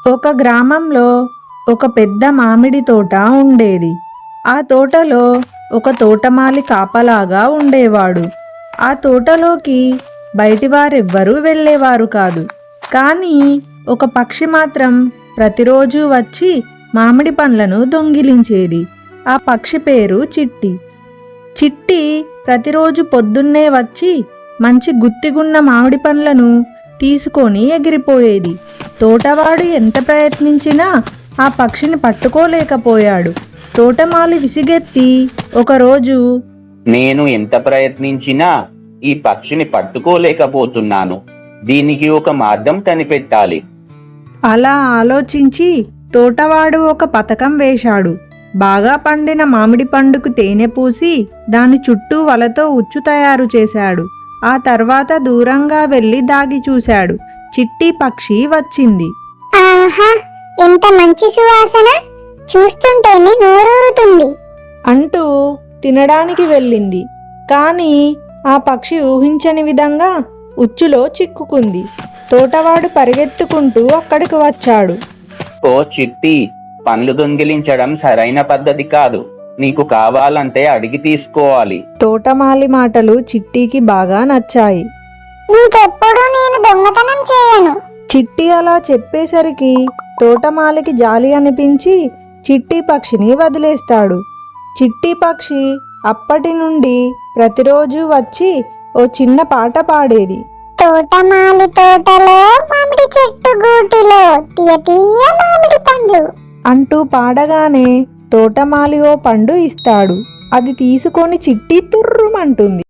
ఒక గ్రామంలో ఒక పెద్ద మామిడి తోట ఉండేది. ఆ తోటలో ఒక తోటమాలి కాపలాగా ఉండేవాడు. ఆ తోటలోకి బయటివారెవ్వరూ వెళ్ళేవారు కాదు. కానీ ఒక పక్షి మాత్రం ప్రతిరోజు వచ్చి మామిడి పండ్లను దొంగిలించేది. ఆ పక్షి పేరు చిట్టి. చిట్టి ప్రతిరోజు పొద్దున్నే వచ్చి మంచి గుత్తిగున్న మామిడి పండ్లను తీసుకొని ఎగిరిపోయేది. తోటవాడు ఎంత ప్రయత్నించినా ఆ పక్షిని పట్టుకోలేకపోయాడు. తోటమాలి విసిగెత్తి ఒకరోజు, నేను ఎంత ప్రయత్నించినా ఈ పక్షిని పట్టుకోలేకపోతున్నాను. దీనికి ఒక మార్గం కనిపెట్టాలి. అలా ఆలోచించి తోటవాడు ఒక పథకం వేశాడు. బాగా పండిన మామిడి పండుకు తేనె పూసి దాని చుట్టూ వలతో ఉచ్చు తయారు చేశాడు. ఆ తర్వాత దూరంగా వెళ్ళి దాగి చూశాడు. చిట్టి పక్షి వచ్చింది. ఆహా, ఎంత మంచి సువాసన! చూస్తుంటేనే నోరూరుతుంది అంటూ తినడానికి వెళ్ళింది. కానీ ఆ పక్షి ఊహించని విధంగా ఉచ్చులో చిక్కుకుంది. తోటవాడు పరిగెత్తుకుంటూ అక్కడికి వచ్చాడు. ఓ చిట్టి, పండ్లు దొంగిలించడం సరైన పద్ధతి కాదు. నీకు కావాలంటే అడిగి తీసుకోవాలి. తోటమాలి మాటలు చిట్టికి బాగా నచ్చాయి. ఇంకెప్పుడు నేను దొంగతనం చేయను. చిట్టి అలా చెప్పేసరికి తోటమాలికి జాలి అనిపించి చిట్టి పక్షిని వదిలేస్తాడు. చిట్టి పక్షి అప్పటి నుండి ప్రతిరోజు వచ్చి ఓ చిన్న పాట పాడేది. తోటమాలి తోటలో మామిడి చెట్టు గూటిలో తీయ తీయ మామిడి పండ్లు అంటూ పాడగానే తోటమాలి ఓ పండు ఇస్తాడు. అది తీసుకొని చిట్టి తుర్రుమంటుంది.